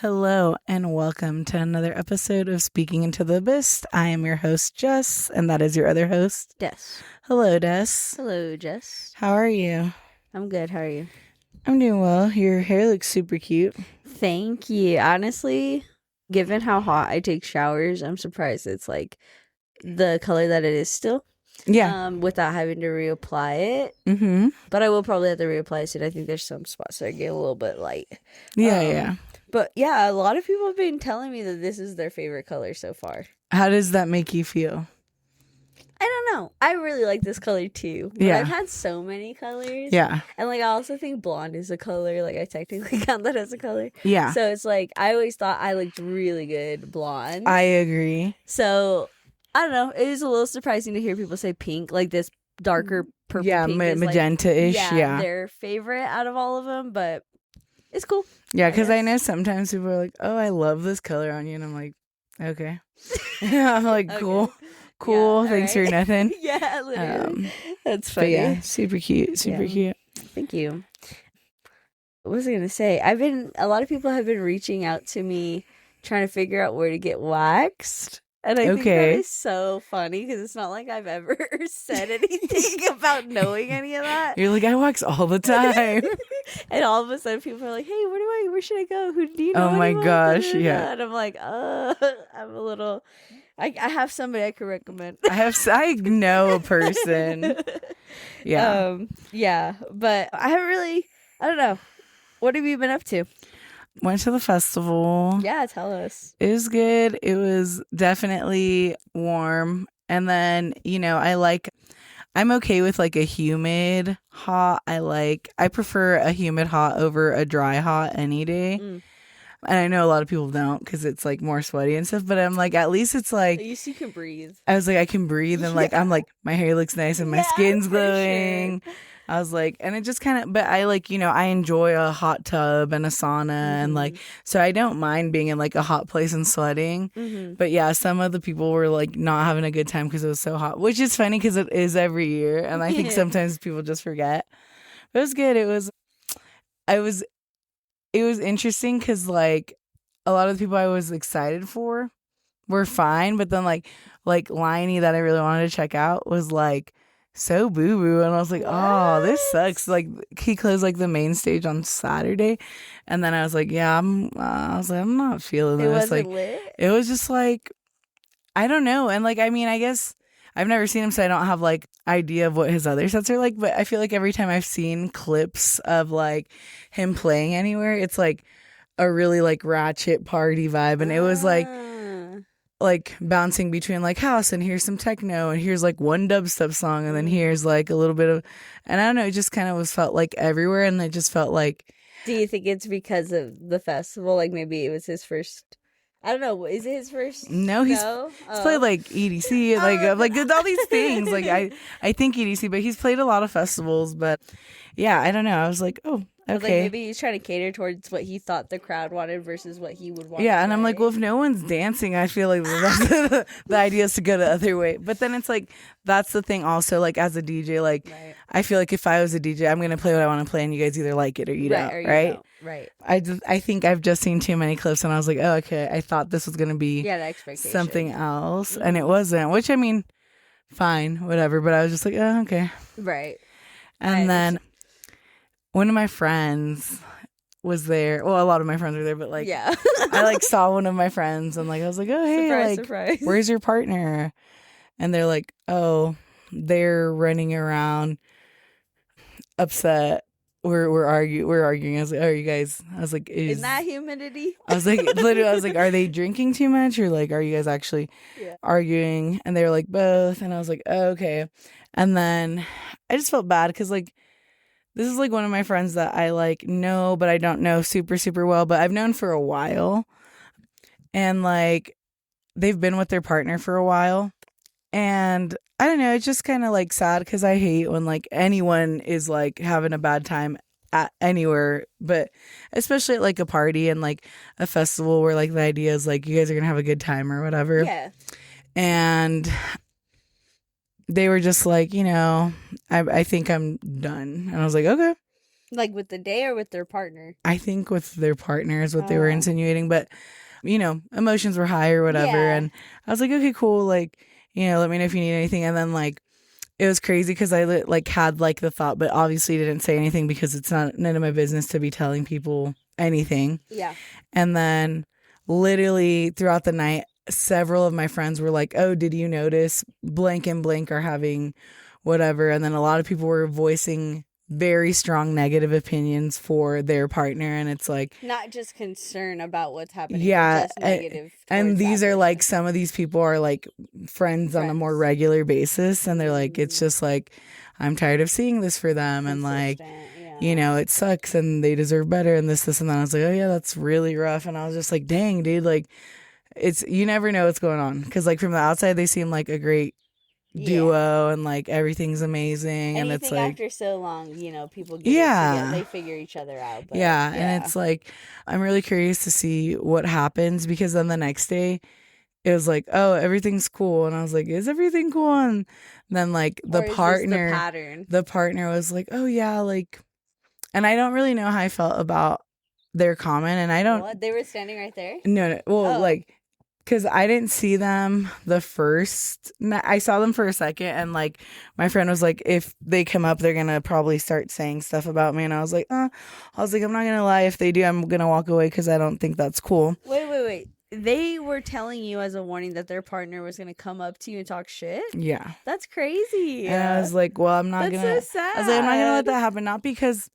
Hello and welcome to another episode of Speaking Into the Abyss. I am your host, Jess, and that is your other host, Des. Hello, Des. Hello, Jess. How are you? I'm good. How are you? I'm doing well. Your hair looks super cute. Thank you. Honestly, given how hot I take showers, I'm surprised it's like the color that it is still. Yeah. Without having to reapply it. Mm-hmm. But I will probably have to reapply it soon. I think there's some spots that get a little bit light. Yeah. But yeah, a lot of people have been telling me that this is their favorite color so far. How does that make you feel? I don't know. I really like this color too. But Yeah. I've had so many colors. Yeah. And like I also think blonde is a color. Like I technically count that as a color. Yeah. So it's like I always thought I looked really good blonde. I agree. So I don't know. It is a little surprising to hear people say pink, like this darker purple. Yeah, pink is magenta-ish. like, Yeah. their favorite out of all of them, but it's cool. Yeah, because I know sometimes people are like, "Oh, I love this color on you," and I'm like, "Okay." I'm like, "Cool, Okay. cool. Yeah, Thanks right. for nothing." Yeah, literally. That's But funny. yeah, super cute, super cute. Thank you. What was I gonna say? A lot of people have been reaching out to me trying to figure out where to get waxed. And I think that is so funny because it's not like I've ever said anything about knowing any of that. You're like, I wax all the time. And all of a sudden people are like, hey, where should I go? Who do you know? Oh my anyone? gosh, yeah. And I'm like, I'm a little, I have somebody I could recommend. I know a person. Yeah. Yeah, but I haven't really, I don't know. What have you been up to? Went to the festival. Yeah, tell us. It was good. It was definitely warm. And then, I'm okay with like a humid hot. I prefer a humid hot over a dry hot any day. And I know a lot of people don't because it's like more sweaty and stuff. But I'm like, at least it's like, at least you can breathe. I was like, I can breathe. And like, I'm like, my hair looks nice and my skin's glowing. Sure. I was like, and it just kind of, but I like, I enjoy a hot tub and a sauna and like, so I don't mind being in like a hot place and sweating. But yeah, some of the people were like not having a good time because it was so hot, which is funny because it is every year. And I think sometimes people just forget. But it was good. It was interesting because like a lot of the people I was excited for were fine. But then like Liney that I really wanted to check out was like, so boo boo, and I was like, oh, this sucks. Like he closed like the main stage on Saturday, and then I was like, yeah, I'm not feeling this. It wasn't like lit? It was just like, I don't know, and like I mean, I guess I've never seen him, so I don't have like idea of what his other sets are like. But I feel like every time I've seen clips of like him playing anywhere, it's like a really like ratchet party vibe, and it was like bouncing between like house and here's some techno and here's like one dubstep song and then here's like a little bit of, and I don't know, it just kind of felt like everywhere, and it just felt like. Do you think it's because of the festival? Like maybe it was his first. I don't know. Is it his first? No, he's played like EDC, like all these things. Like I think EDC, but he's played a lot of festivals. But yeah, I don't know. I was like, oh. Okay. Like maybe he's trying to cater towards what he thought the crowd wanted versus what he would want. Yeah, and I'm like, well, if no one's dancing, I feel like the idea is to go the other way. But then it's like, that's the thing also, like as a DJ, like I feel like if I was a DJ, I'm going to play what I want to play and you guys either like it or you don't, right? Right. I think I've just seen too many clips and I was like, oh, okay, I thought this was going to be something else and it wasn't, which I mean, fine, whatever. But I was just like, oh, okay. Right. And then one of my friends was there. Well, a lot of my friends were there, but like, I like saw one of my friends and like, I was like, oh, hey, surprise. Where's your partner? And they're like, oh, they're running around upset. We're arguing. I was like, oh, you guys, I was like, in that humidity? I was like, literally, I was like, are they drinking too much? Or like, are you guys actually arguing? And they were like, both. And I was like, oh, okay. And then I just felt bad because like, this is like one of my friends that I like know, but I don't know super, super well, but I've known for a while. And like, they've been with their partner for a while. And I don't know, it's just kind of like sad because I hate when like anyone is like having a bad time at anywhere, but especially at like a party and like a festival where like the idea is like you guys are going to have a good time or whatever. Yeah. And they were just like, I think I'm done. And I was like, okay. Like with the day or with their partner? I think with their partner is what they were insinuating, but emotions were high or whatever. Yeah. And I was like, okay, cool. Like, let me know if you need anything. And then like, it was crazy because I like had like the thought, but obviously didn't say anything because it's none of my business to be telling people anything. Yeah. And then literally throughout the night, several of my friends were like, oh, did you notice blank and blank are having whatever? And then a lot of people were voicing very strong negative opinions for their partner. And it's like, not just concern about what's happening. Yeah. Just negative. And these are like, some of these people are like friends on a more regular basis. And they're like, it's just like, I'm tired of seeing this for them. And like, it sucks and they deserve better and this and that. I was like, oh yeah, that's really rough. And I was just like, dang, dude, like you never know what's going on. Cause like from the outside, they seem like a great duo and like everything's amazing. And it's like, after so long, people get together, they figure each other out. But, and it's like, I'm really curious to see what happens because then the next day it was like, oh, everything's cool. And I was like, is everything cool? And then like the partner was like, oh yeah, like, and I don't really know how I felt about their comment. And I don't. What? They were standing right there? No. Well, like, because I didn't see them the first. I saw them for a second. And like, my friend was like, if they come up, they're going to probably start saying stuff about me. And I was like, I'm not going to lie. If they do, I'm going to walk away because I don't think that's cool. Wait. They were telling you as a warning that their partner was going to come up to you and talk shit? Yeah. That's crazy. And I was like, well, I'm not going to. That's so sad. I was like, I'm not going to let that happen. Not because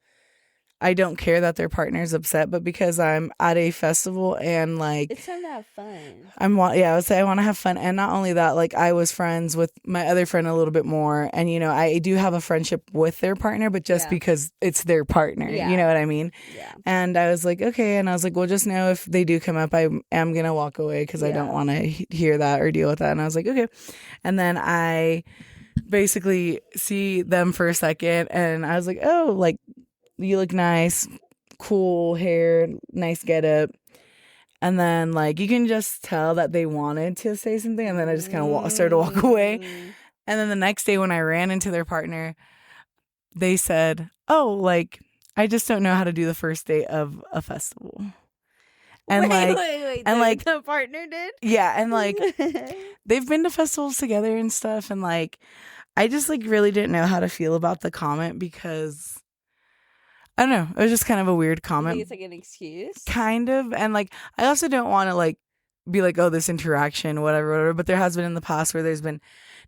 I don't care that their partner's upset, but because I'm at a festival and like it's time to have fun. I would say I want to have fun. And not only that, like I was friends with my other friend a little bit more. And, I do have a friendship with their partner, but just because it's their partner, you know what I mean? Yeah. And I was like, okay. And I was like, well, just know if they do come up, I am going to walk away because I don't want to hear that or deal with that. And I was like, okay. And then I basically see them for a second and I was like, oh, like, you look nice, cool hair, nice getup. And then, like, you can just tell that they wanted to say something. And then I just kind of started to walk away. And then the next day when I ran into their partner, they said, oh, like, I just don't know how to do the first day of a festival. And wait. And like the partner did? Yeah. And like, they've been to festivals together and stuff. And like, I just like really didn't know how to feel about the comment because I don't know. It was just kind of a weird comment. You think it's like an excuse? Kind of. And like, I also don't want to like be like, oh, this interaction, whatever. But there has been in the past where there's been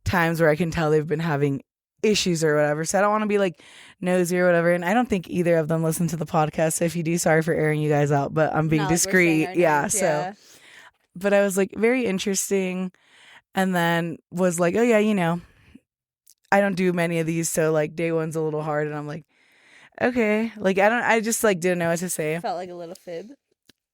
times where I can tell they've been having issues or whatever. So I don't want to be like nosy or whatever. And I don't think either of them listen to the podcast. So if you do, sorry for airing you guys out, but I'm being discreet. Yeah. So, but I was like very interesting. And then was like, oh yeah, I don't do many of these. So like day one's a little hard. And I'm like, okay, like I just like didn't know what to say. Felt like a little fib.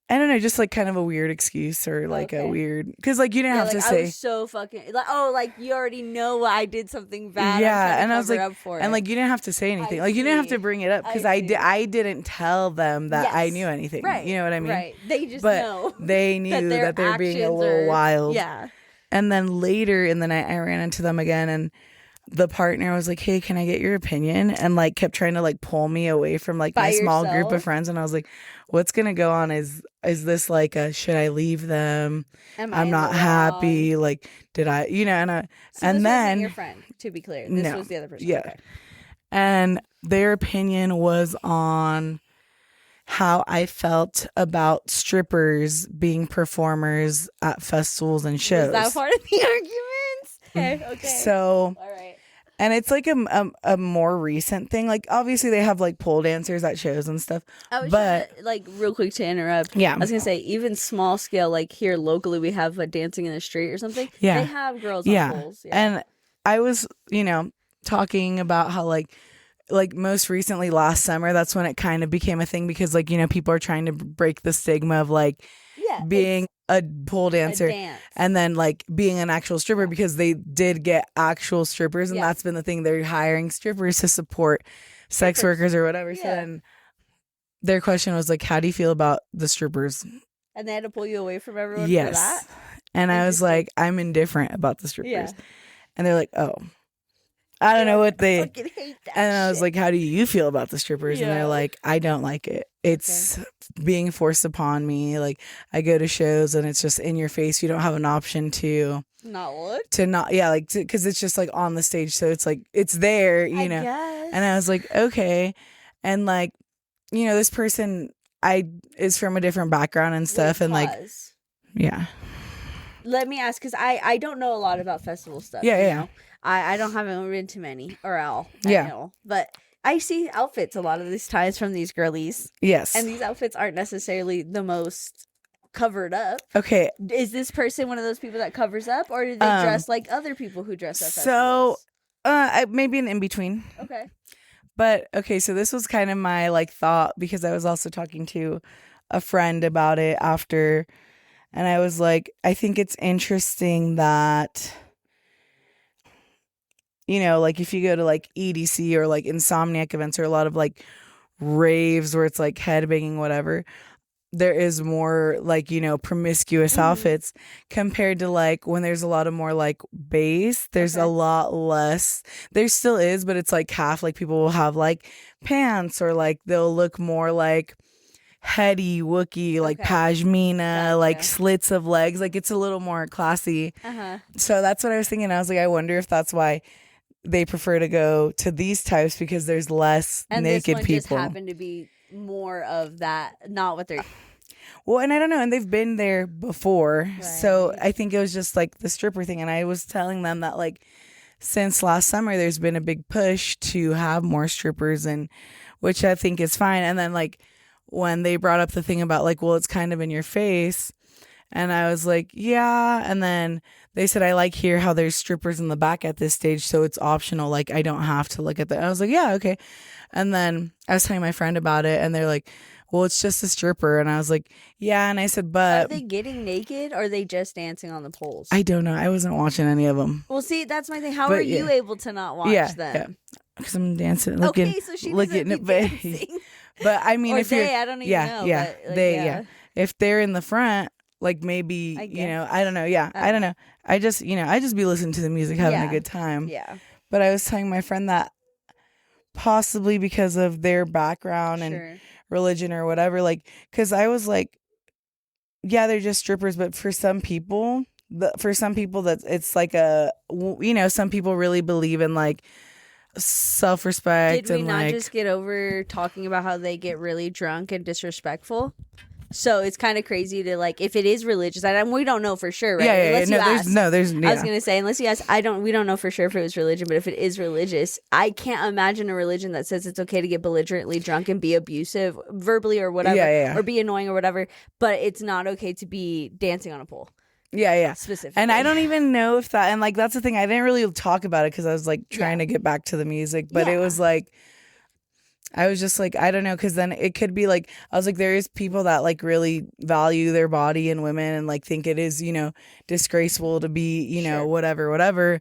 I don't know, just like kind of a weird excuse or like a weird, because like you didn't have to say. I was so fucking like, oh, like you already know I did something bad. Yeah, and I was like, and like you didn't have to say anything, like you didn't have to bring it up because I didn't tell them that I knew anything. Right, you know what I mean? Right. They just know. They knew that they're being a little wild. Yeah. And then later in the night, I ran into them again and. The partner was like, hey, can I get your opinion? And like kept trying to like pull me away from like my small group of friends. And I was like, what's going to go on? Is this like should I leave them? I'm not happy. Like, did I, and this then wasn't your friend, to be clear. This was the other person. Yeah. Okay. And their opinion was on how I felt about strippers being performers at festivals and shows. Was that part of the argument? Okay. So, all right. And it's like a more recent thing. Like obviously they have like pole dancers at shows and stuff. But like real quick to interrupt. Yeah. I was gonna say even small scale, like here locally we have a dancing in the street or something. Yeah. They have girls on poles. Yeah. And I was, talking about how like most recently last summer, that's when it kind of became a thing because like, people are trying to break the stigma of like being a pole dancer and then like being an actual stripper because they did get actual strippers and that's been the thing. They're hiring strippers to support sex workers or whatever. So then their question was like, how do you feel about the strippers? And they had to pull you away from everyone for that? And I was like, I'm indifferent about the strippers. And they're like, oh. I don't know what they. I fucking hate that And I was shit. like, how do you feel about the strippers? And they're like, I don't like it. It's being forced upon me. Like, I go to shows and it's just in your face. You don't have an option to not what? To not, yeah, like, because it's just like on the stage. So it's like, it's there, you know. Guess. And I was like, okay. And like, you know, this person is from a different background and stuff. Wait, and like, yeah. Let me ask, because I don't know a lot about festival stuff. Yeah, you yeah. know? I haven't been to many or all. Yeah. Know, but I see outfits a lot of these times from these girlies. Yes. And these outfits aren't necessarily the most covered up. Okay. Is this person one of those people that covers up, or do they dress like other people who dress up? So, maybe an in between. Okay. But okay, so this was kind of my like thought, because I was also talking to a friend about it after, and I was like, I think it's interesting that, you know, like if you go to like EDC or like Insomniac events or a lot of like raves where it's like headbanging, whatever, there is more like, you know, promiscuous outfits compared to like when there's a lot of more like bass, there's a lot less. There still is, but it's like half. Like people will have like pants, or like they'll look more like heady Wookie, like pashmina, like slits of legs. Like it's a little more classy. So that's what I was thinking. I was like, I wonder if that's why they prefer to go to these types, because there's less naked people. Just happen to be more of that, not what they're. Well, and I don't know, and they've been there before, so I think it was just like the stripper thing. And I was telling them that like since last summer, there's been a big push to have more strippers, and which I think is fine. And then like when they brought up the thing about like, well, it's kind of in your face, and I was like, yeah. And then they said, I like hear how there's strippers in the back at this stage, so it's optional. Like I don't have to look at that. I was like, yeah, okay. And then I was telling my friend about it, and they're like, well, it's just a stripper. And I was like, yeah. And I said, but are they getting naked, or are they just dancing on the poles? I don't know. I wasn't watching any of them. Well, see, that's my thing. How are you able to not watch them? Yeah, because I'm dancing, looking, okay, so she looking at dancing. But I mean, or if you're, I don't even know. Yeah, but, like, they, if they're in the front, like maybe, you know, I don't know. Yeah, I don't know. I just, you know, I just be listening to the music, having a good time. Yeah. But I was telling my friend that possibly because of their background and religion or whatever, like, because I was like, yeah, they're just strippers, but for some people that it's like a, you know, some people really believe in like self-respect. Did we and not like, just get over talking about how they get really drunk and disrespectful? So it's kind of crazy to like, if it is religious, and we don't know for sure, right? There's I was gonna say, unless you ask, we don't know for sure if it was religion, but if it is religious, I can't imagine a religion that says it's okay to get belligerently drunk and be abusive verbally or whatever, or be annoying or whatever, but it's not okay to be dancing on a pole. Yeah. Specifically. And I don't even know if that, and like that's the thing, I didn't really talk about it because I was like trying to get back to the music, but it was like, I was just like, I don't know, because then it could be like, I was like, there is people that like really value their body and women and like think it is, you know, disgraceful to be, you know, whatever.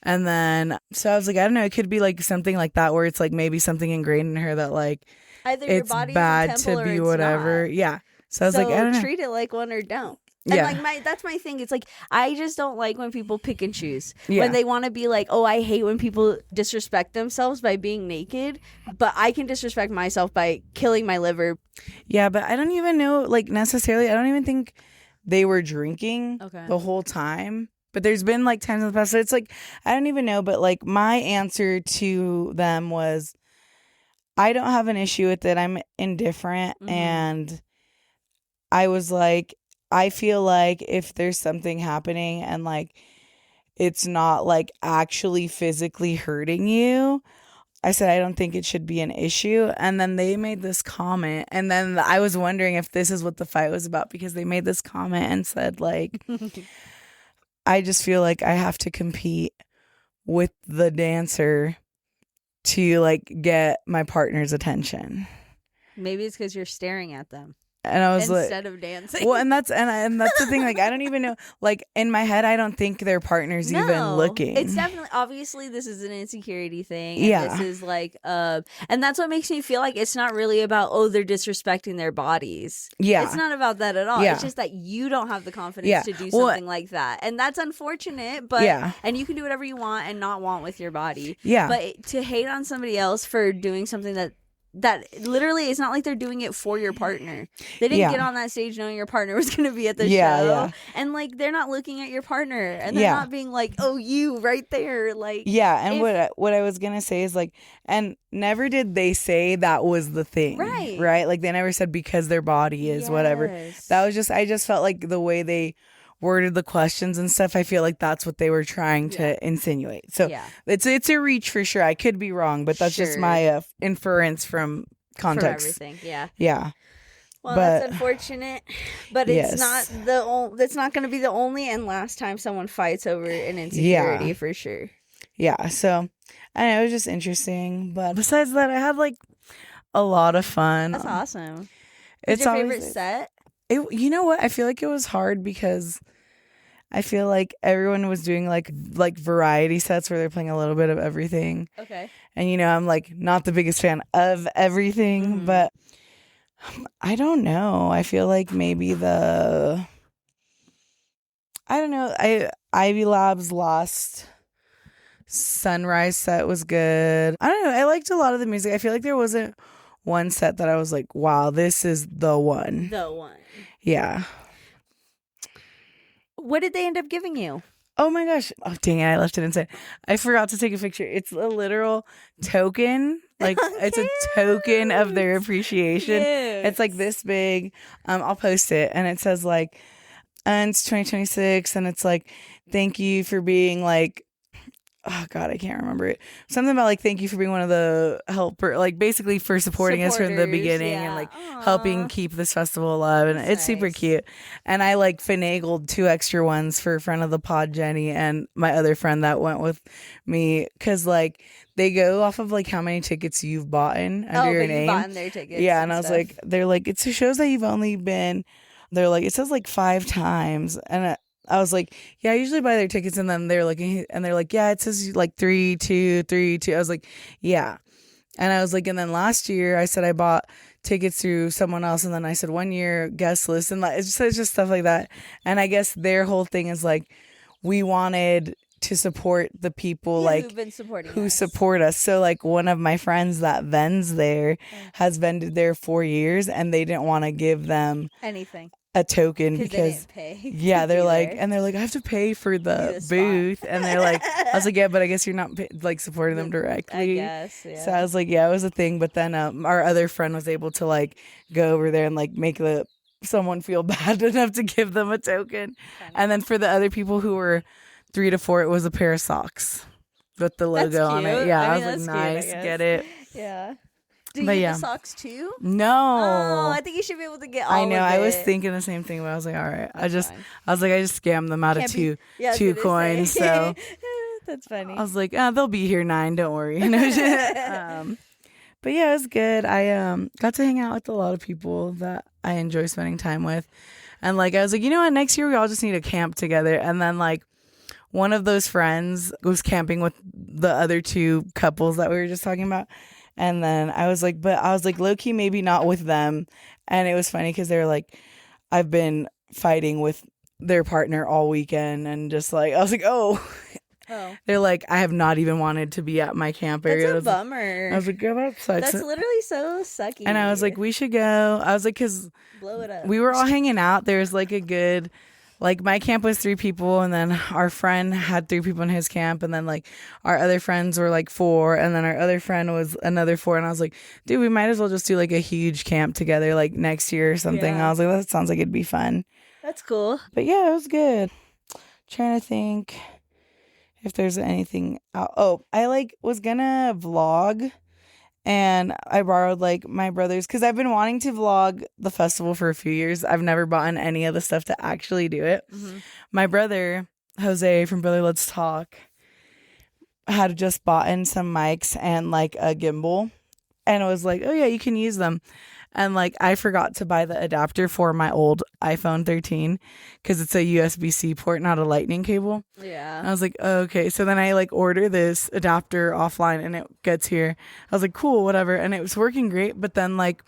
And then, so I was like, I don't know, it could be like something like that where it's like maybe something ingrained in her that like, either it's bad to be whatever. Yeah. So I was like, I don't know. Treat it like one or don't. And like that's my thing. It's like, I just don't like when people pick and choose. When they want to be like, oh, I hate when people disrespect themselves by being naked, but I can disrespect myself by killing my liver. Yeah, but I don't even know, like necessarily, I don't even think they were drinking the whole time. But there's been like times in the past, so it's like, I don't even know. But like my answer to them was, I don't have an issue with it. I'm indifferent. And I was like, I feel like if there's something happening and like it's not like actually physically hurting you, I said I don't think it should be an issue. And then they made this comment, and then I was wondering if this is what the fight was about, because they made this comment and said like, I just feel like I have to compete with the dancer to like get my partner's attention. Maybe it's because you're staring at them. And I was instead of dancing. Well, and that's the thing. Like, I don't even know. Like, in my head, I don't think their partner's even looking. It's definitely, obviously, this is an insecurity thing. And this is like, and that's what makes me feel like it's not really about, oh, they're disrespecting their bodies. Yeah. It's not about that at all. Yeah. It's just that you don't have the confidence to do something like that. And that's unfortunate, but, and you can do whatever you want and not want with your body. Yeah. But to hate on somebody else for doing something that literally, it's not like they're doing it for your partner. They didn't get on that stage knowing your partner was going to be at the show. And like, they're not looking at your partner, and they're not being like, oh, you right there. Like, and what I was going to say is like, and never did they say that was the thing. Right. Like, they never said because their body is whatever. That was just, I just felt like the way they worded the questions and stuff, I feel like that's what they were trying to insinuate. So it's a reach for sure. I could be wrong, but that's just my inference from context. From everything. Yeah. Well, that's unfortunate, but it's not that's not going to be the only and last time someone fights over an insecurity for sure. Yeah. So I know, it was just interesting, but besides that, I had like a lot of fun. That's awesome. What's your favorite set? You know what? I feel like it was hard because I feel like everyone was doing like variety sets where they're playing a little bit of everything. Okay. And you know, I'm like not the biggest fan of everything, but I don't know. I feel like maybe I don't know. Ivy Lab's last sunrise set was good. I don't know. I liked a lot of the music. I feel like there wasn't one set that I was like, wow, this is the one. The one. Yeah. What did they end up giving you? Oh my gosh. Oh, dang it. I left it inside. I forgot to take a picture. It's a literal token. Like, it's a token of their appreciation. It's like this big. I'll post it. And it says like, Untz 2026. And it's like, thank you for being like, oh God, I can't remember it. Something about like, thank you for being one of the helper, like basically for supporting us from the beginning and like helping keep this festival alive. And it's super cute. And I like finagled 2 extra ones for a friend of the pod, Jenny, and my other friend that went with me. Cause like they go off of like how many tickets you've bought under your name. Bought their tickets. Yeah. And I was like, they're like, it shows that you've only been, they're like, it says like 5 times. And I was like, yeah, I usually buy their tickets, and then they're like, yeah, it says like 3, 2, 3, 2. I was like, yeah. And I was like, and then last year I said I bought tickets through someone else, and then I said 1 year guest list, and like it's just stuff like that. And I guess their whole thing is like, we wanted to support the people like who support us. So like one of my friends that vends there has vended there 4 years, and they didn't want to give them anything. A token because they didn't pay. They're like, and they're like, I have to pay for the booth, and they're like, I was like, yeah, but I guess you're not like supporting them directly. I guess. Yeah. So I was like, yeah, it was a thing. But then our other friend was able to like go over there and like make someone feel bad enough to give them a token. And then for the other people who were 3 to 4, it was a pair of socks with the logo on it. Yeah, I was like, nice, get it. Yeah. Do you get the socks too? No. Oh, I think you should be able to get all of it. I know. I was thinking the same thing, but I was like, all right. I just scammed them out of two coins. So that's funny. I was like, they'll be here 9. Don't worry. But yeah, it was good. I got to hang out with a lot of people that I enjoy spending time with. And like, I was like, you know what? Next year we all just need to camp together. And then like, one of those friends was camping with the other 2 couples that we were just talking about. And then I was like, low-key, maybe not with them. And it was funny because they were like, I've been fighting with their partner all weekend. And just like, I was like, oh. They're like, I have not even wanted to be at my camp area. That's a bummer. I was like, oh, that sucks. That's literally so sucky. And I was like, we should go. I was like, because blow it up. We were all hanging out. There's like a good... Like, my camp was 3 people, and then our friend had 3 people in his camp, and then, like, our other friends were, like, 4, and then our other friend was another 4, and I was like, dude, we might as well just do, like, a huge camp together, like, next year or something. Yeah. I was like, that sounds like it'd be fun. That's cool. But, yeah, it was good. Trying to think if there's anything out. Oh, I, like, was gonna vlog. And I borrowed like my brother's because I've been wanting to vlog the festival for a few years. I've never bought any of the stuff to actually do it. Mm-hmm. My brother, Jose from Brother Let's Talk, had just bought in some mics and like a gimbal. And it was like, oh yeah, you can use them. And like I forgot to buy the adapter for my old iPhone 13 because it's a USB-C port, not a lightning cable. Yeah. And I was like, oh, okay. So then I like order this adapter offline and it gets here. I was like, cool, whatever. And it was working great. But then like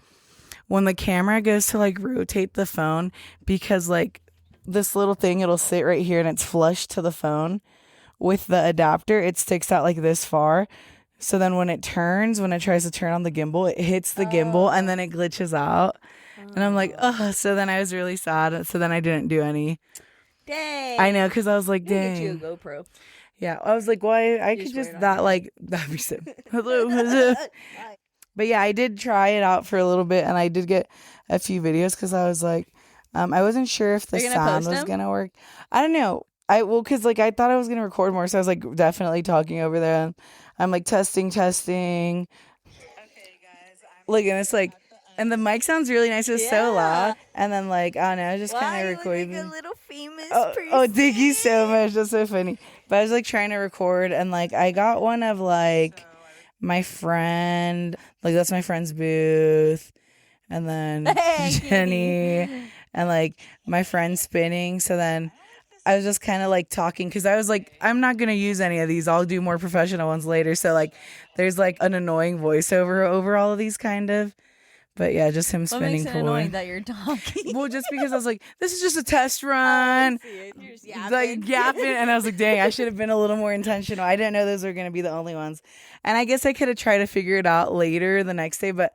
when the camera goes to like rotate the phone, because like this little thing, it'll sit right here and it's flush to the phone. With the adapter, it sticks out like this far. So then when it tries to turn on the gimbal, it hits the gimbal and then it glitches out. And I'm like, oh. So then I was really sad. So then I didn't do any. Dang. I know, because I was like, dang. Get you a GoPro. Yeah, I was like, why? I could just that like that'd be so. Hello. But yeah, I did try it out for a little bit, and I did get a few videos because I was like, I wasn't sure if the sound was gonna work. I don't know. Because like I thought I was gonna record more, so I was like definitely talking over there. And I'm like testing. Okay, guys. Look, and it's like, and the mic sounds really nice. It's so loud, and then like I don't know, I just kind of recording. Like a little famous person. Oh, thank you so much. That's so funny. But I was like trying to record, and like I got one of like my friend, like that's my friend's booth, and then Jenny, and like my friend spinning. So then I was just kind of like talking because I was like, I'm not going to use any of these. I'll do more professional ones later. So like there's like an annoying voiceover over all of these kind of. But yeah, just him spinning. What makes it annoying that you're talking? Well, just because I was like, this is just a test run. You're just yapping. Like yapping. And I was like, dang, I should have been a little more intentional. I didn't know those were going to be the only ones. And I guess I could have tried to figure it out later the next day. But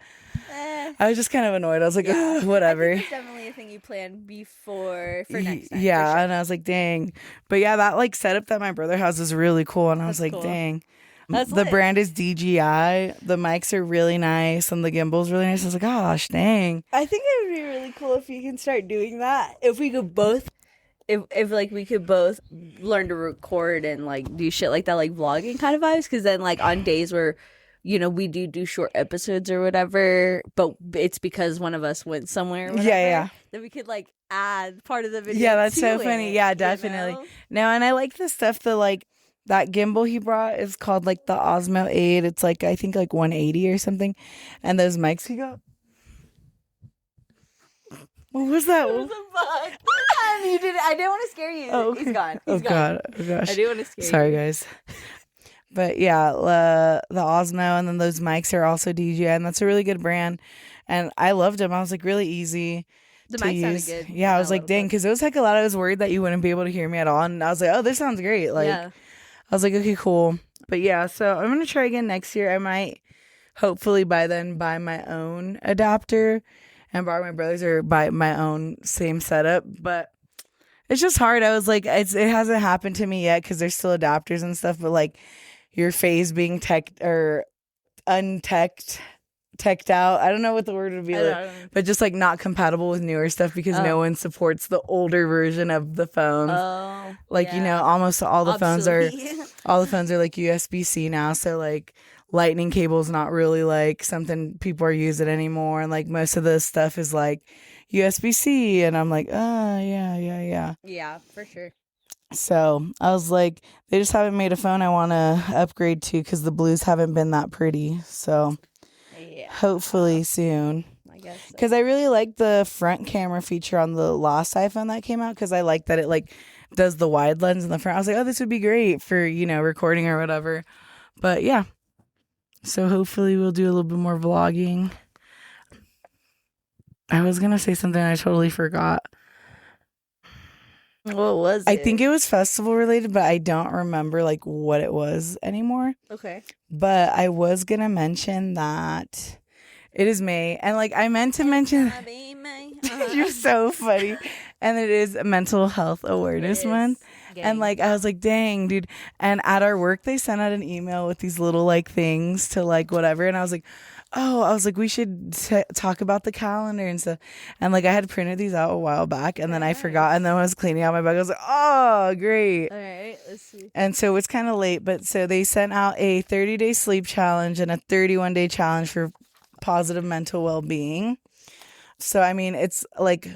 I was just kind of annoyed. I was like, whatever. I think it's definitely a thing you plan before for next time. Yeah. Sure. And I was like, dang. But yeah, that like setup that my brother has is really cool. And I was like, cool. dang. That's the lit. brand is DJI. The mics are really nice and the gimbal's really nice. I was like, gosh, dang. I think it would be really cool if you can start doing that. If we could both, if like we could both learn to record and like do shit like that, like vlogging kind of vibes. Because then like on days where, you know, we do short episodes or whatever, but it's because one of us went somewhere. Or whatever, yeah. Then we could like add part of the video. Yeah, that's so it, funny. Yeah, definitely. You know? No, and I like the stuff that like. That gimbal he brought is called like the Osmo 8. It's like I think like 180 or something. And those mics he got. What was that? It was a bug. You did. I didn't want to scare you. Oh, okay. He's gone. He's gone. Oh gosh. I didn't want to scare you. Sorry guys. But yeah, the Osmo and then those mics are also DJI, and that's a really good brand. And I loved them. I was like really easy. The mic sounded good. Yeah, I was like, dang, because it was like a lot. I was worried that you wouldn't be able to hear me at all, and I was like, oh, this sounds great. Like. Yeah. I was like, okay, cool. But yeah, so I'm going to try again next year. I might hopefully by then buy my own adapter and borrow my brother's or buy my own same setup. But it's just hard. I was like, it hasn't happened to me yet because there's still adapters and stuff. But like your phase being teched out. I don't know what the word would be, but just like not compatible with newer stuff because no one supports the older version of the phones. Oh, like you know, almost all the phones are like USB-C now. So like lightning cable's not really like something people are using anymore, and like most of the stuff is like USB-C, and I'm like, oh yeah, for sure. So I was like, they just haven't made a phone I want to upgrade to because the blues haven't been that pretty. So. Yeah. Hopefully soon. I guess. Because I really like the front camera feature on the last iPhone that came out because I like that it like does the wide lens in the front. I was like, oh, this would be great for, you know, recording or whatever. But yeah. So hopefully we'll do a little bit more vlogging. I was going to say something I totally forgot. What was it? I think it was festival related, but I don't remember like what it was anymore. Okay. But I was going to mention that it is May. And like I meant to mention. You're so funny. And it is Mental Health Awareness Month. Gang. And like I was like, dang, dude. And at our work, they sent out an email with these little like things to like whatever. And I was like, we should talk about the calendar and stuff. And like I had printed these out a while back and then I forgot. And then when I was cleaning out my bag, I was like, oh, great. All right, let's see. And so it's kind of late, but so they sent out a 30-day sleep challenge and a 31-day challenge for positive mental well-being. So, I mean, it's like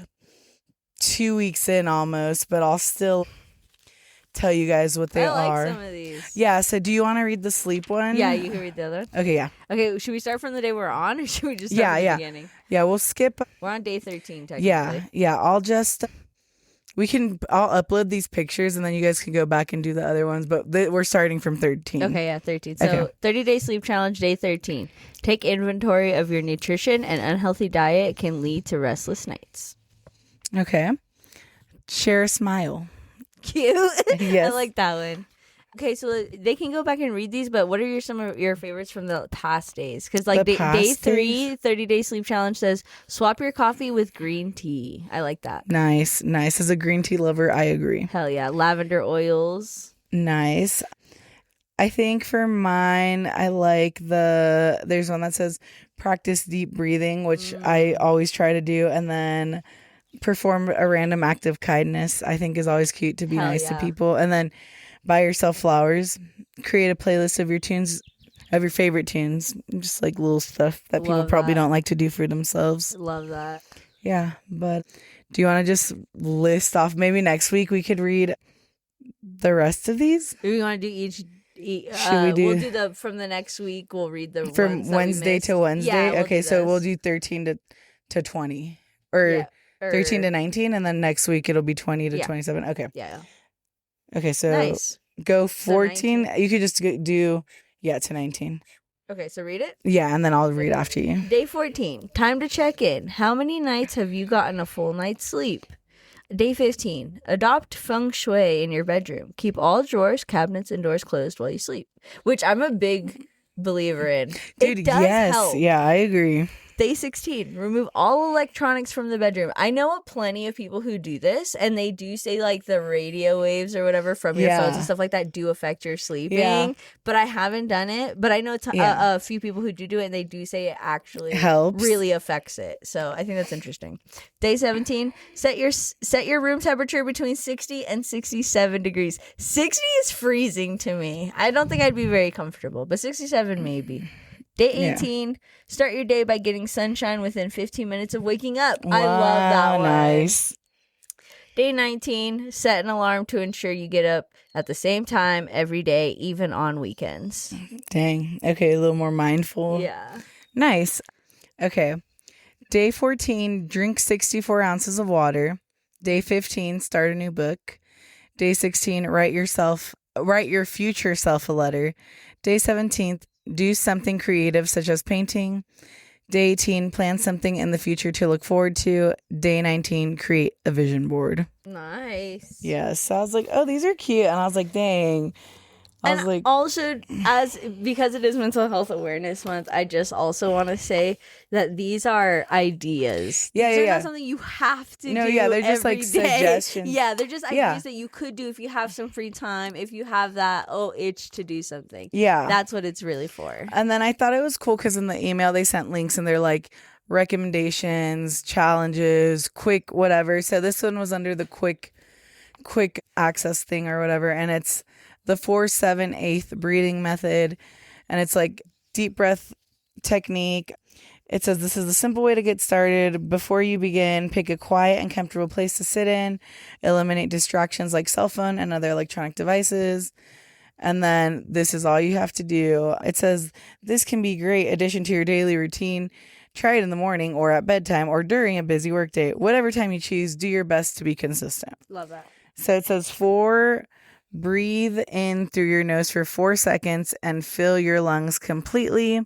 2 weeks in almost, but I'll still tell you guys what they are. I like some of these. Yeah, so do you want to read the sleep one? Yeah, you can read the other one. Okay, yeah. Okay, should we start from the day we're on, or should we just start from the beginning? Yeah, we'll skip. We're on day 13, technically. Yeah, I'll upload these pictures and then you guys can go back and do the other ones, but we're starting from 13. Okay, yeah, 13. So 30-day sleep challenge, day 13. Take inventory of your nutrition. An unhealthy diet can lead to restless nights. Okay. Share a smile. Cute. Yes. I like that one. Okay, so they can go back and read these, but what are some of your favorites from the past days? Because like day 3, 30-day sleep challenge says, swap your coffee with green tea. I like that. Nice. As a green tea lover, I agree. Hell yeah. Lavender oils. Nice. I think for mine, I like there's one that says practice deep breathing, which I always try to do, and then perform a random act of kindness. I think is always cute to be nice to people. And then buy yourself flowers, create a playlist of your favorite tunes, just like little stuff that people probably don't like to do for themselves. Love that. Yeah, but do you want to just list off, maybe next week we could read the rest of these? Do we want to do each should we do? We'll do from the next week. We'll read the from Wednesday to Wednesday. Yeah, okay, so we'll do 13 to 20 or 13 to 19, and then next week it'll be 20 to 27. Okay. Yeah. Okay, so nice. Go 14. So you could just do to 19. Okay, so read it. Yeah, and then I'll read after you. Day 14. Time to check in. How many nights have you gotten a full night's sleep? Day 15. Adopt feng shui in your bedroom. Keep all drawers, cabinets, and doors closed while you sleep. Which I'm a big believer in. Dude, it does help. Yeah, I agree. Day 16, remove all electronics from the bedroom. I know of plenty of people who do this, and they do say like the radio waves or whatever from your phones and stuff like that do affect your sleeping. But I haven't done it. But I know a few people who do it, and they do say it actually helps, really affects it. So I think that's interesting. Day 17, set your room temperature between 60 and 67 degrees. 60 is freezing to me. I don't think I'd be very comfortable, but 67 maybe. Day 18, start your day by getting sunshine within 15 minutes of waking up. Wow, I love that one. Nice. Day 19, set an alarm to ensure you get up at the same time every day, even on weekends. Dang. Okay, a little more mindful. Yeah. Nice. Okay. Day 14, drink 64 ounces of water. Day 15, start a new book. Day 16, write your future self a letter. Day 17, do something creative such as painting. Day 18, plan something in the future to look forward to. Day 19, create a vision board. Nice. Yes. So I was like, oh, these are cute. And I was like, dang. Also, because it is Mental Health Awareness Month, I just also want to say that these are ideas. These are not something you have to do. No, they're just like suggestions. Yeah, they're just ideas that you could do if you have some free time, if you have that itch to do something. Yeah. That's what it's really for. And then I thought it was cool because in the email they sent links and they're like recommendations, challenges, quick whatever. So this one was under the quick access thing or whatever, and it's the 4-7-8 breathing method, and it's like deep breath technique. It says this is the simple way to get started. Before you begin, pick a quiet and comfortable place to sit in. Eliminate distractions like cell phone and other electronic devices. And then this is all you have to do. It says this can be a great addition to your daily routine. Try it in the morning or at bedtime or during a busy workday. Whatever time you choose, do your best to be consistent. Love that. So it says breathe in through your nose for 4 seconds and fill your lungs completely.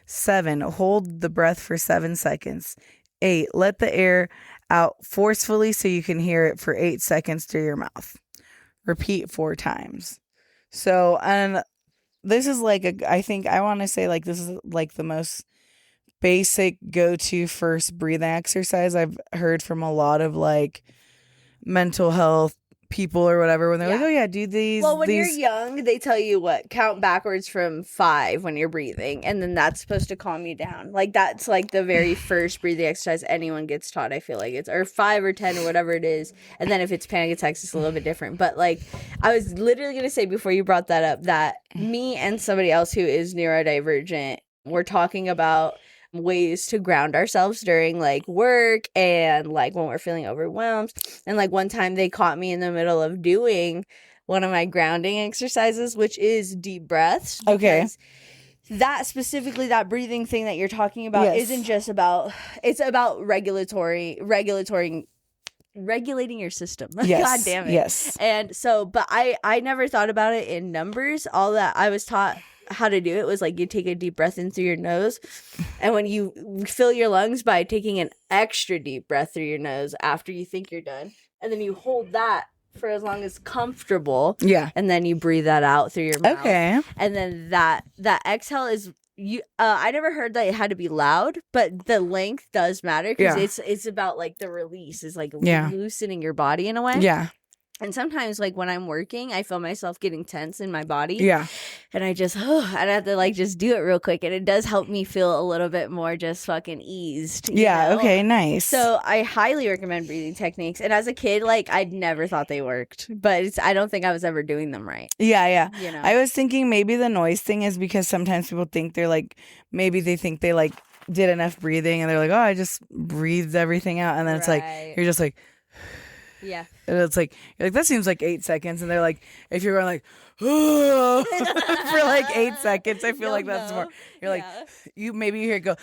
7, hold the breath for 7 seconds. 8, let the air out forcefully so you can hear it for 8 seconds through your mouth. Repeat 4 times. So, and this is like I think I want to say like this is like the most basic go-to first breathing exercise I've heard from a lot of like mental health people or whatever when they're like, oh yeah, do these. Well, when you're young, they tell you count backwards from 5 when you're breathing, and then that's supposed to calm you down. Like that's like the very first breathing exercise anyone gets taught. I feel like it's or 5 or 10 or whatever it is, and then if it's panic attacks, it's a little bit different. But like I was literally gonna say before you brought that up that me and somebody else who is neurodivergent were talking about ways to ground ourselves during like work and like when we're feeling overwhelmed. And like one time they caught me in the middle of doing one of my grounding exercises, which is deep breaths. Okay. That specifically, that breathing thing that you're talking about isn't just about, it's about regulating your system. Yes. God damn it. Yes. And so, but I never thought about it in numbers. All that I was taught how to do it was like you take a deep breath in through your nose, and when you fill your lungs by taking an extra deep breath through your nose after you think you're done, and then you hold that for as long as comfortable. Yeah. And then you breathe that out through your mouth. Okay. And then that exhale is I never heard that it had to be loud, but the length does matter because it's about like the release is like loosening your body in a way. Yeah. And sometimes like when I'm working, I feel myself getting tense in my body. Yeah. And I just I'd have to like just do it real quick, and it does help me feel a little bit more just fucking eased. Yeah, know? Okay, nice. So I highly recommend breathing techniques. And as a kid, like I'd never thought they worked, but I don't think I was ever doing them right. Yeah. You know? I was thinking maybe the noise thing is because sometimes people think they're like, maybe they think they like did enough breathing and they're like, oh, I just breathed everything out. And then it's like, you're just like, yeah. And it's like, you're like, that seems like 8 seconds. And they're like, if you're going like, oh, for like 8 seconds, I feel like that's more. You're like, maybe you hear it go,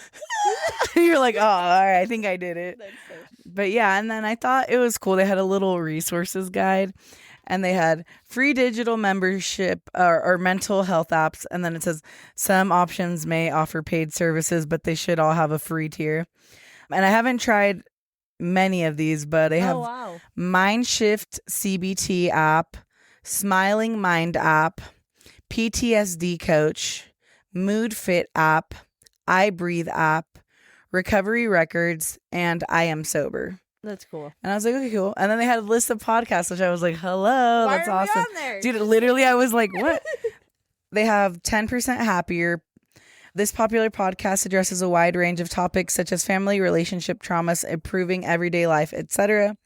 you're like, oh, all right, I think I did it. But yeah, and then I thought it was cool. They had a little resources guide, and they had free digital membership or mental health apps. And then it says some options may offer paid services, but they should all have a free tier. And I haven't tried many of these, but they have Mindshift CBT app, Smiling Mind app, PTSD coach, Mood Fit app, I Breathe app, Recovery Records, and I Am Sober. That's cool. And I was like, okay, cool. And then they had a list of podcasts, which I was like, hello, that's awesome. On there? Dude, literally, I was like, what? They have 10% Happier. This popular podcast addresses a wide range of topics such as family, relationship, traumas, improving everyday life, etc.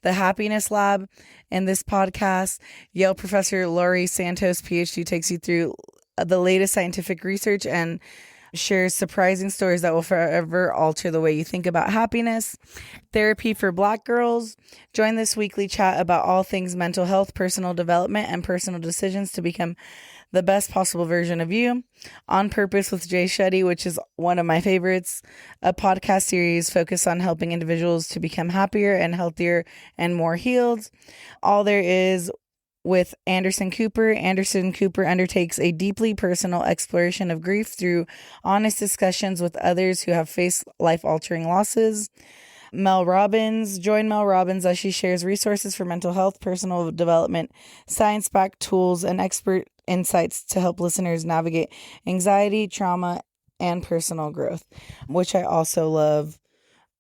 The Happiness Lab. In this podcast, Yale professor Laurie Santos, PhD, takes you through the latest scientific research and shares surprising stories that will forever alter the way you think about happiness. Therapy for Black Girls. Join this weekly chat about all things mental health, personal development, and personal decisions to become the best possible version of you. On Purpose with Jay Shetty, which is one of my favorites, a podcast series focused on helping individuals to become happier and healthier and more healed. All There Is with Anderson Cooper. Anderson Cooper undertakes a deeply personal exploration of grief through honest discussions with others who have faced life-altering losses. Mel Robbins. Join Mel Robbins as she shares resources for mental health, personal development, science-backed tools, and expert insights to help listeners navigate anxiety, trauma, and personal growth, which I also love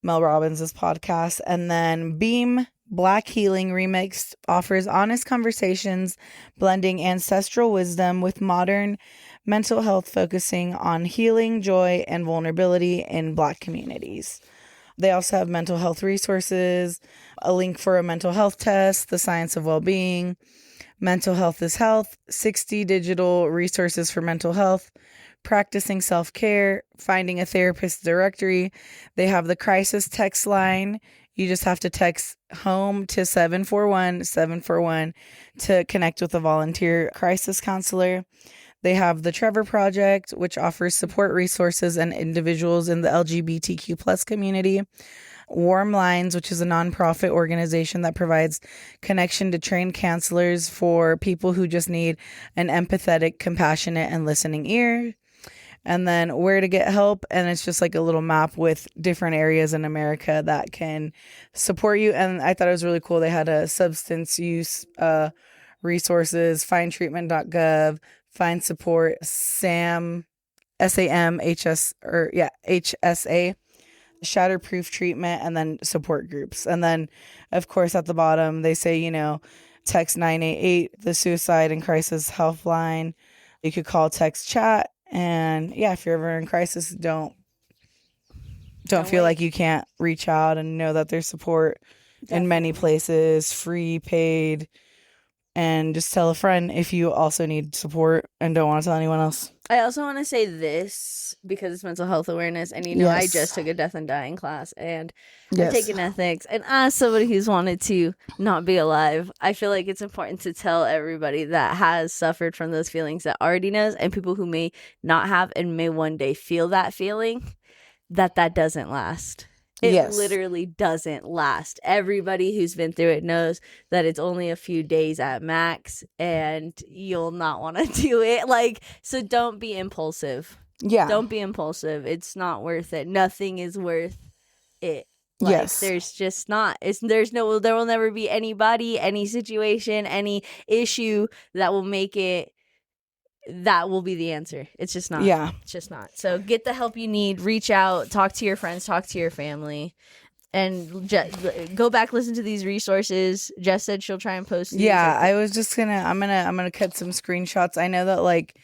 Mel Robbins' podcast. And then Beam Black Healing Remixed offers honest conversations, blending ancestral wisdom with modern mental health, focusing on healing, joy, and vulnerability in Black communities. They also have mental health resources, a link for a mental health test, the science of well-being, Mental Health is Health, 60 digital resources for mental health, practicing self-care, finding a therapist directory. They have the crisis text line. You just have to text home to 741-741 to connect with a volunteer crisis counselor. They have the Trevor Project, which offers support resources and individuals in the LGBTQ plus community. Warm Lines, which is a nonprofit organization that provides connection to trained counselors for people who just need an empathetic, compassionate, and listening ear. And then Where to Get Help, and it's just like a little map with different areas in America that can support you. And I thought it was really cool. They had a substance use resources, findtreatment.gov, Find Support, SAM, HSA, Shatterproof Treatment, and then support groups. And then, of course, at the bottom, they say, text 988, the Suicide and Crisis Helpline. You could call, text, chat. And yeah, if you're ever in crisis, don't feel like you can't reach out, and know that there's support in many places, free, paid. And just tell a friend if you also need support and don't want to tell anyone else. I also want to say this because it's mental health awareness, and I just took a death and dying class, and I've taken ethics, and as somebody who's wanted to not be alive, I feel like it's important to tell everybody that has suffered from those feelings that already knows, and people who may not have and may one day feel that feeling, that doesn't last. It literally doesn't last. Everybody who's been through it knows that it's only a few days at max, and you'll not want to do it. Like, so don't be impulsive. Yeah. Don't be impulsive. It's not worth it. Nothing is worth it. Like, there's just not. There will never be anybody, any situation, any issue that will make it. That will be the answer. It's just not. Yeah. It's just not. So get the help you need. Reach out. Talk to your friends. Talk to your family. And go back, listen to these resources. Jess said she'll try and post these. Yeah, I was just I'm gonna cut some screenshots. I know that like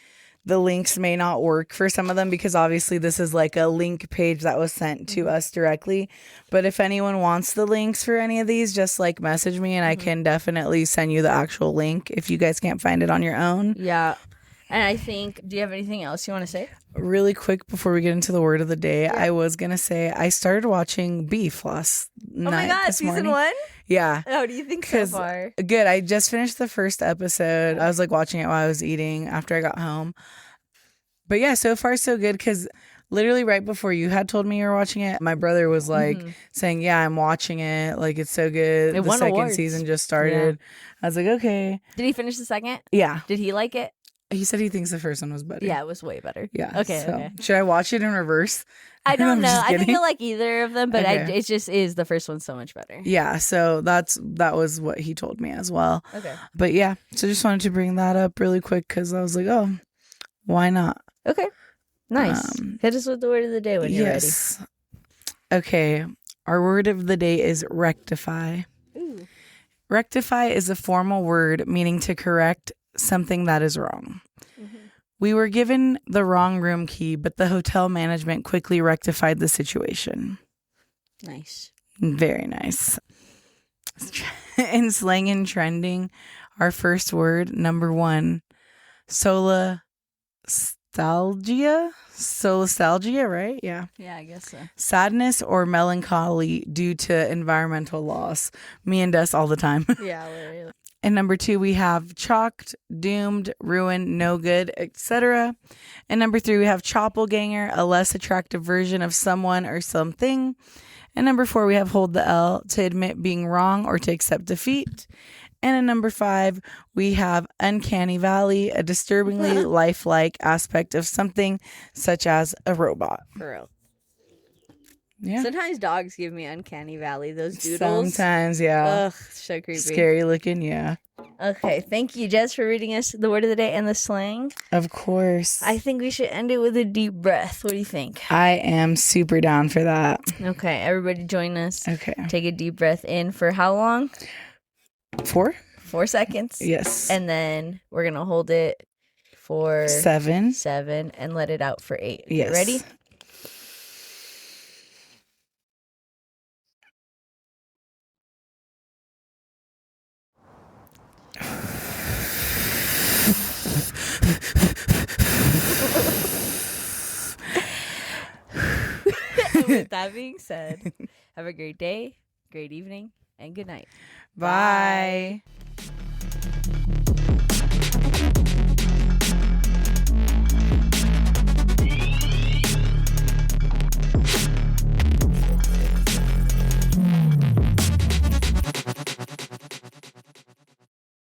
the links may not work for some of them because obviously this is like a link page that was sent to us directly. But if anyone wants the links for any of these, just like message me and I can definitely send you the actual link if you guys can't find it on your own. Yeah. And I think, do you have anything else you want to say? Really quick before we get into the word of the day, I was going to say I started watching Beef last night. Oh my God, season 1? Yeah. How do you think so far? Good. I just finished the first episode. I was like watching it while I was eating after I got home. But yeah, so far so good because literally right before you had told me you were watching it, my brother was like saying, yeah, I'm watching it. Like, it's so good. The second season just started. Yeah. I was like, okay. Did he finish the second? Yeah. Did he like it? He said he thinks the first one was better. Yeah, it was way better. Yeah. Okay. Should I watch it in reverse? I don't know. I think I like either of them, but it just is the first one so much better. Yeah. So that was what he told me as well. Okay. But yeah, so just wanted to bring that up really quick because I was like, oh, why not? Okay. Nice. Hit us with the word of the day when you're ready. Okay. Our word of the day is rectify. Ooh. Rectify is a formal word meaning to correct something that is wrong. We were given the wrong room key, but the hotel management quickly rectified the situation. Nice. Very nice. In slang and trending, our first word, number 1, solastalgia. Solastalgia, right? Yeah. Yeah, I guess so. Sadness or melancholy due to environmental loss. Me and Des all the time. Yeah, literally. And number 2, we have chalked, doomed, ruined, no good, etc. And number 3, we have choppleganger, a less attractive version of someone or something. And number 4, we have hold the L, to admit being wrong or to accept defeat. And in number 5, we have uncanny valley, a disturbingly lifelike aspect of something such as a robot. For real. Yeah. Sometimes dogs give me uncanny valley, those doodles. Sometimes, yeah. Ugh, so creepy. Scary looking, yeah. Okay, thank you, Jess, for reading us the word of the day and the slang. Of course. I think we should end it with a deep breath. What do you think? I am super down for that. Okay, everybody join us. Okay. Take a deep breath in for how long? 4? 4 seconds. Yes. And then we're going to hold it for 7 and let it out for 8. Okay, yes. Ready? With that being said, have a great day, great evening, and good night. Bye. Bye.